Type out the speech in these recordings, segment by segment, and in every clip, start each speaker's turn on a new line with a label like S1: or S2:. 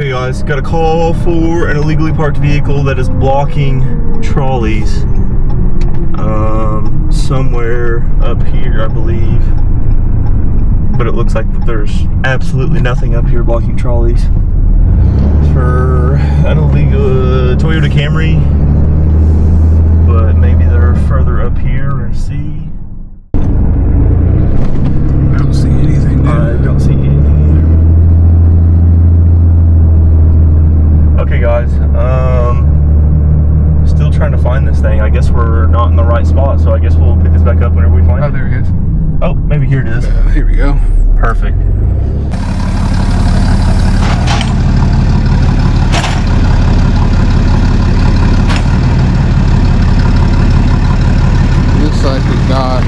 S1: Okay guys, got a call for an illegally parked vehicle that is blocking trolleys somewhere up here, I believe. But it looks like that there's absolutely nothing up here blocking trolleys. It's for an illegal Toyota Camry, but maybe they're further up here and see.
S2: I don't see anything, dude.
S1: I don't see anything either. Okay guys, still trying to find this thing. I guess we're not in the right spot, so I guess we'll pick this back up whenever we find it.
S2: Oh, there he is.
S1: Oh, maybe here it is.
S2: Here we go.
S1: Perfect.
S2: Looks like we got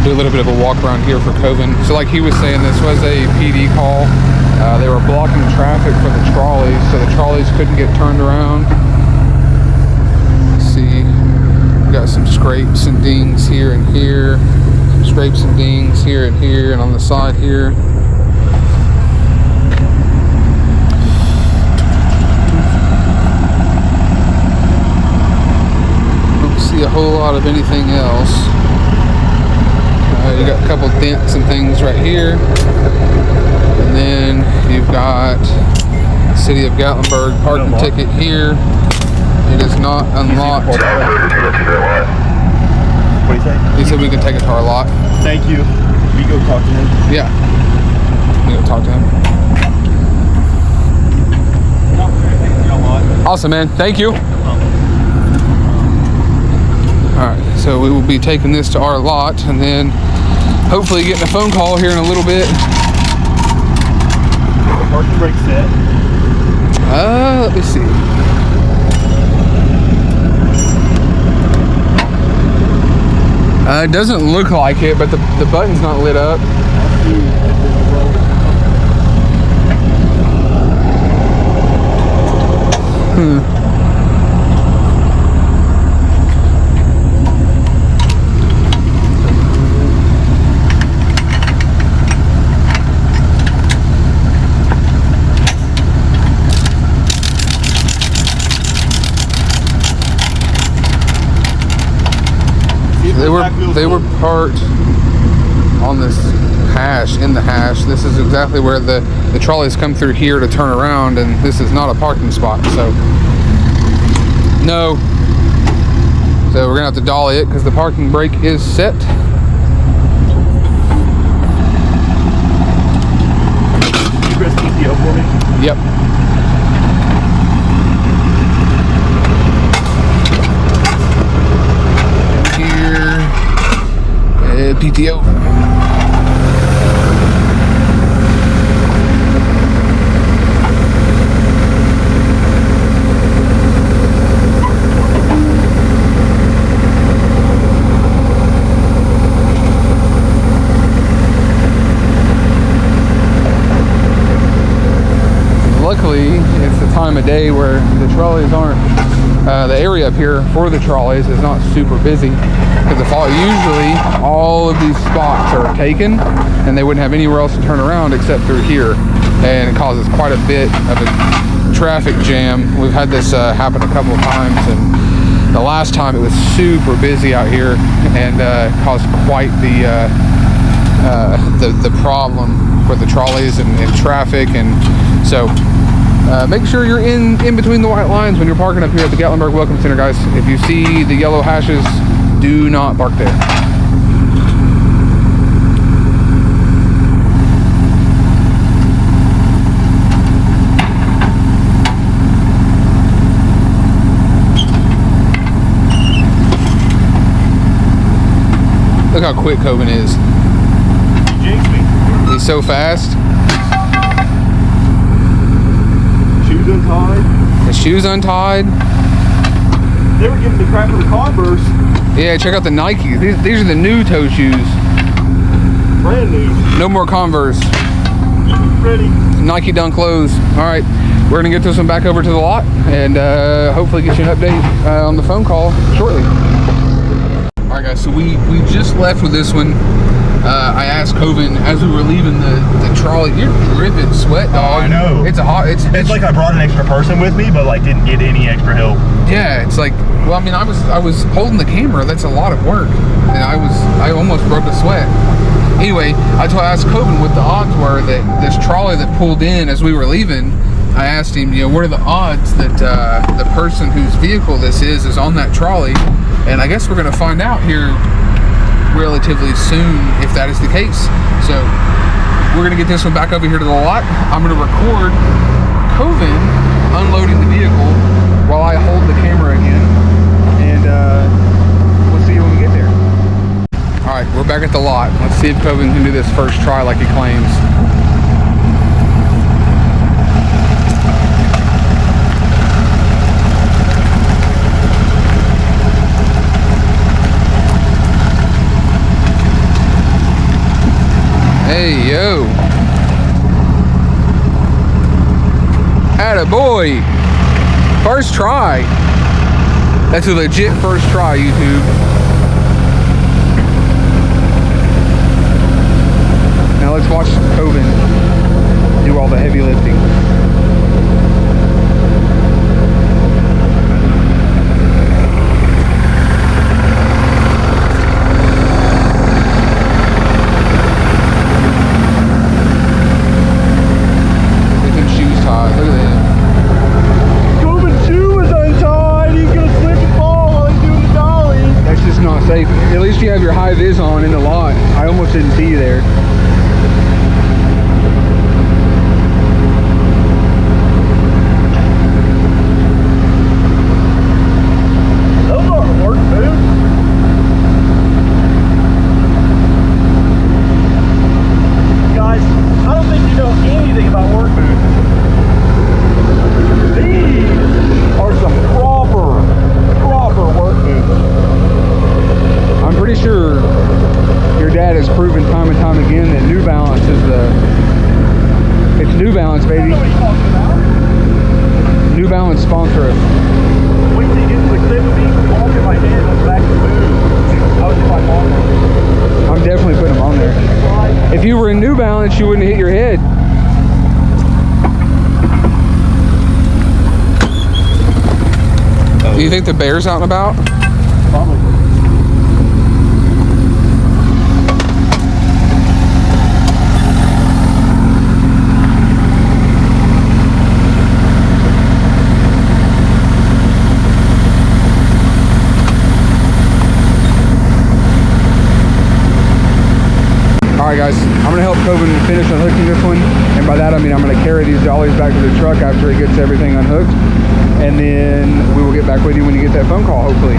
S2: a little bit of a walk around here for Covin. So like he was saying, this was a PD call. They were blocking traffic for the trolleys, so the trolleys couldn't get turned around. Let's see, we got some scrapes and dings here and here. Some scrapes and dings here and here, and on the side here. Don't see a whole lot of anything else. You got a couple dents and things right here, and then you've got City of Gatlinburg parking ticket here. It is not unlocked.
S1: What do you say?
S2: He said we can take it to our lot.
S1: Thank you. We go talk to him.
S2: Yeah, we go talk to him. Awesome, man. Thank you. All right, so we will be taking this to our lot, and then hopefully getting a phone call here in a little bit.
S1: Parking brake set.
S2: Let me see. It doesn't look like it, but the button's not lit up. They were parked on this hash, in the hash. This is exactly where the trolleys come through here to turn around, and this is not a parking spot, so no. So we're gonna have to dolly it because the parking brake is set.
S1: Can you press PTO for me?
S2: Yep. PTO. Luckily, it's the time of day where the trolleys aren't, the area up here for the trolleys is not super busy, because usually all of these spots are taken and they wouldn't have anywhere else to turn around except through here, and it causes quite a bit of a traffic jam. We've had this happen a couple of times, and the last time it was super busy out here and caused quite the problem for the trolleys and traffic. And so make sure you're in between the white lines when you're parking up here at the Gatlinburg Welcome Center, guys. If you see the yellow hashes, do not park there. Look how quick Covin is.
S1: You jinxed me.
S2: He's so fast.
S1: Shoes untied.
S2: His shoes untied.
S1: They were giving me crap for the Converse.
S2: Yeah, check out the Nike. These are the new toe shoes.
S1: Brand new.
S2: No more Converse.
S1: Ready.
S2: Nike Dunk lows. All right, we're gonna get this one back over to the lot and hopefully get you an update on the phone call shortly. All right, guys. So we just left with this one. I asked Covin as we were leaving the trolley. You're dripping sweat, dog.
S1: I know.
S2: It's a hot. It's
S1: like I brought an extra person with me, but like didn't get any extra help.
S2: Yeah, it's like. Well, I mean, I was holding the camera. That's a lot of work, and I almost broke a sweat. Anyway, I asked Covin what the odds were that this trolley that pulled in as we were leaving. I asked him, what are the odds that the person whose vehicle this is on that trolley? And I guess we're gonna find out here relatively soon if that is the case. So we're gonna get this one back over here to the lot. I'm gonna record Covin unloading the vehicle while I hold the camera again, and we'll see you when we get there. All right, we're back at the lot. Let's see if Covin can do this first try like he claims. Hey, yo. Attaboy. First try. That's a legit first try, YouTube. Now let's watch Covin do all the heavy lifting. At least you have your high vis on in the lot. I almost didn't see you there.
S1: Those aren't work boots. Guys, I don't think you know anything about work boots. These are some proper work boots.
S2: I'm pretty sure your dad has proven time and time again that New Balance is it's New Balance, baby.
S1: I know what you're talking about.
S2: New Balance sponsor us.
S1: Wait till you get to the clip of me walking my hand on the back of the boot. I was just like,
S2: I'm definitely putting them on there. If you were in New Balance, you wouldn't hit your head. Do you think the bear's out and about?
S1: Probably.
S2: Alright guys, I'm going to help Covin finish unhooking this one, and by that I mean I'm going to carry these dollies back to the truck after he gets everything unhooked, and then we will get back with you when you get that phone call, hopefully.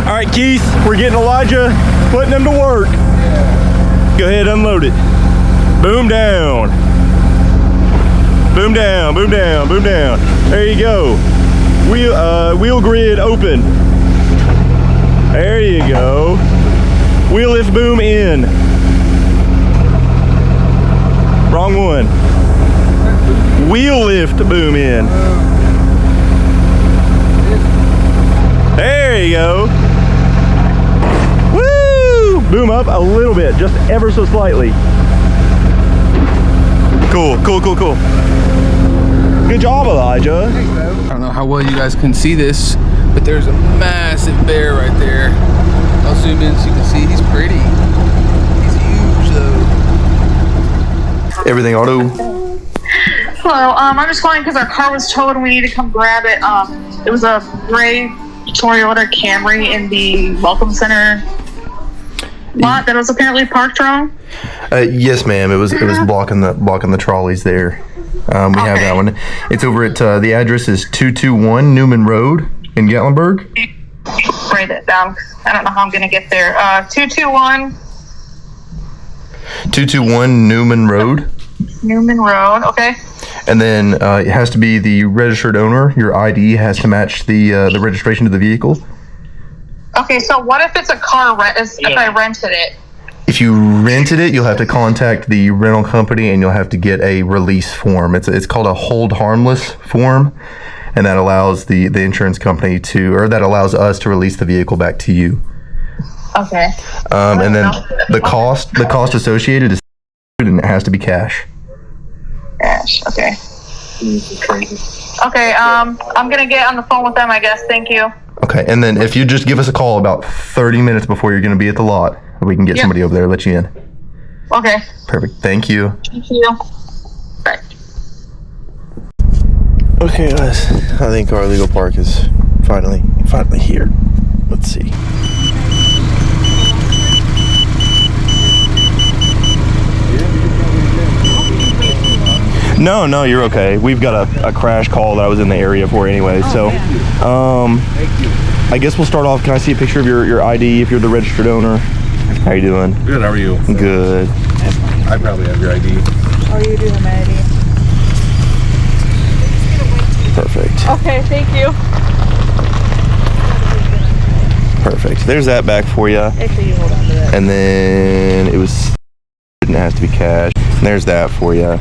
S1: Alright Keith, we're getting Elijah, putting him to work. Go ahead, unload it. Boom down. Boom down, boom down, boom down. There you go. Wheel grid open. There you go. Wheel lift boom in. Wrong one. Wheel lift boom in. There you go. Woo! Boom up a little bit, just ever so slightly. Cool, cool, cool, cool. Good job, Elijah.
S2: I don't know how well you guys can see this, but there's a massive bear right there. I'll zoom in so you can see he's pretty. He's huge though.
S1: Everything auto.
S3: Hello, I'm just calling because our car was towed and we need to come grab it. It was a gray Toyota Camry in the Welcome Center lot that was apparently parked wrong.
S4: Yes, ma'am. It was blocking the trolleys there. We have that one. It's over at the address is 221 Newman Road in Gatlinburg.
S3: Write it down. I don't know how I'm gonna get there. 221
S4: Newman Road.
S3: Newman Road. Okay.
S4: And then it has to be the registered owner. Your ID has to match the registration to the vehicle.
S3: Okay, so what if it's a car if I rented it?
S4: If you rented it, you'll have to contact the rental company and you'll have to get a release form. It's called a hold harmless form, and that allows the insurance company that allows us to release the vehicle back to you. Okay. And then the cost associated is, and it has to be cash.
S3: Cash. Okay. Okay. I'm gonna get on the phone with them, I guess. Thank you.
S4: Okay, and then if you just give us a call about 30 minutes before you're going to be at the lot, we can get somebody over there to let you in.
S3: Okay.
S4: Perfect. Thank you.
S3: Thank you. Bye.
S4: Okay, guys. I think our legal park is finally here. Let's see. No, you're okay. We've got a crash call that I was in the area for anyway. I guess we'll start off. Can I see a picture of your ID if you're the registered owner? How you doing?
S5: Good, how are you?
S4: Good.
S5: I probably have your ID.
S6: Oh, you do have my ID.
S4: Perfect.
S6: Okay, thank you.
S4: Perfect. There's that back for you.
S6: Actually, you hold on to that.
S4: And then it has to be cash. And there's that for you.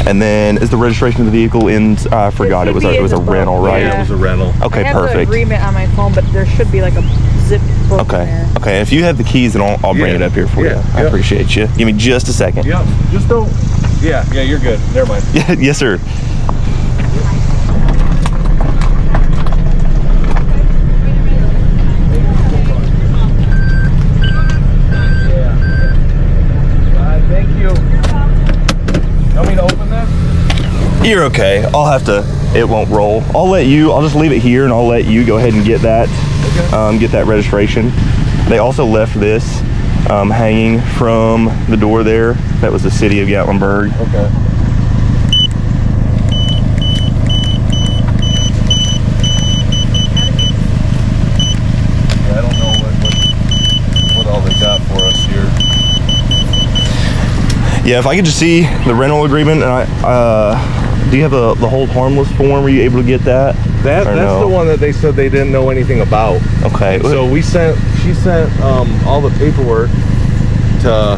S4: And then is the registration of the vehicle in? I forgot it was a rental, right?
S5: Yeah, it was a rental.
S4: Okay,
S6: I have
S4: perfect.
S6: the agreement on my phone, but there should be like a zip book in there.
S4: Okay. If you have the keys, then I'll bring it up here for you. I appreciate you. Give me just a second.
S5: Yep. Just don't. Yeah, you're good. Never mind.
S4: Yes, sir.
S5: Thank you. You want me to open this?
S4: You're okay. I'll have to. It won't roll. I'll just leave it here, and I'll let you go ahead and get that. Get that registration. They also left this hanging from the door there. That was the city of Gatlinburg.
S5: Okay. I don't know what all they got for us here.
S4: Yeah, if I could just see the rental agreement, and do you have the hold harmless form? Were you able to get that?
S5: That's
S4: no?
S5: the one that they said they didn't know anything about.
S4: Okay.
S5: So she sent all the paperwork to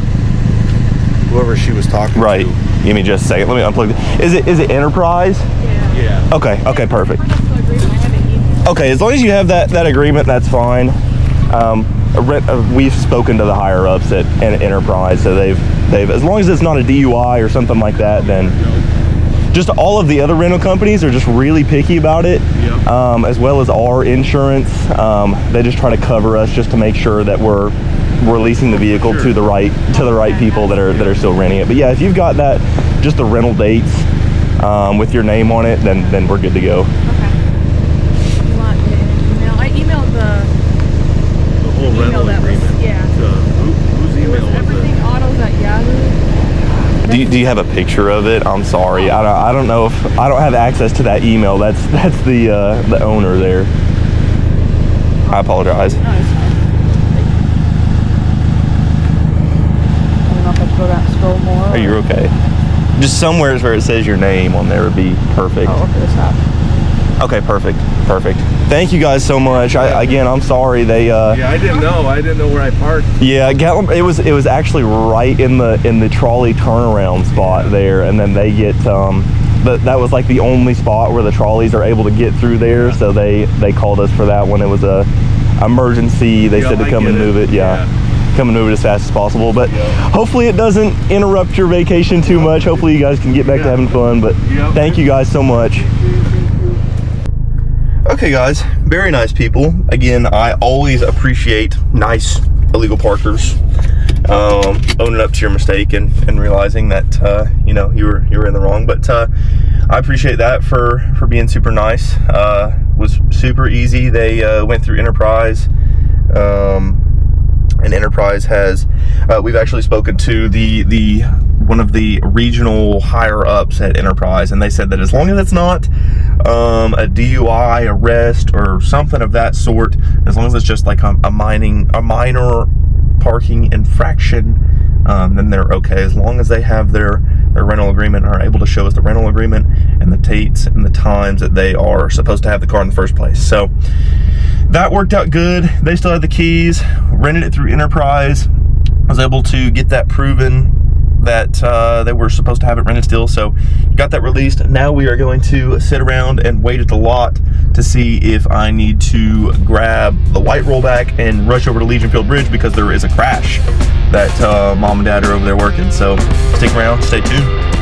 S5: whoever she was talking
S4: Right.
S5: to.
S4: Give me just a second. Let me unplug it. Is it Enterprise?
S5: Yeah.
S4: Okay, perfect. Okay, as long as you have that agreement, that's fine. We've spoken to the higher ups at Enterprise, so they've as long as it's not a DUI or something like that, then just all of the other rental companies are just really picky about it, as well as our insurance. They just try to cover us just to make sure that we're releasing the vehicle to the right people that are still renting it. But yeah, if you've got that, just the rental dates with your name on it, then we're good to go.
S6: Okay. You want an email? I emailed
S5: The whole rental agreement. Whose email was
S6: everything
S5: it?
S6: autos at Yahoo.
S4: Do you have a picture of it? I'm sorry. I don't know if I don't have access to that email. That's the owner there. I apologize.
S6: No, it's fine. I don't know if I go down, scroll more.
S4: Are you okay? Just somewhere where it says your name on there would be perfect.
S6: Oh, okay, the top.
S4: Okay, perfect. Thank you guys so much. I'm sorry.
S5: I didn't know where I parked.
S4: Yeah, it was actually right in the trolley turnaround spot there, and then they get that was like the only spot where the trolleys are able to get through there. So they called us for that one. It was a emergency. They said to come and move it. Come and move it as fast as possible. But hopefully it doesn't interrupt your vacation too much. Hopefully you guys can get back to having fun. But thank you guys so much. Okay, guys, very nice people. Again, I always appreciate nice illegal parkers owning up to your mistake and realizing that you were in the wrong. But I appreciate that for being super nice. Was super easy. They went through Enterprise, and Enterprise has. We've actually spoken to the one of the regional higher ups at Enterprise, and they said that as long as it's not a DUI arrest or something of that sort, as long as it's just like a minor parking infraction, then they're okay. As long as they have their
S1: their rental agreement and are able to show us the rental agreement and the dates and the times that they are supposed to have the car in the first place. So that worked out good. They still had the keys, rented it through Enterprise. I was able to get that proven that they were supposed to have it rented still, so got that released. Now we are going to sit around and wait at the lot to see if I need to grab the white rollback and rush over to Legion Field Bridge because there is a crash that mom and dad are over there working. So stick around, stay tuned.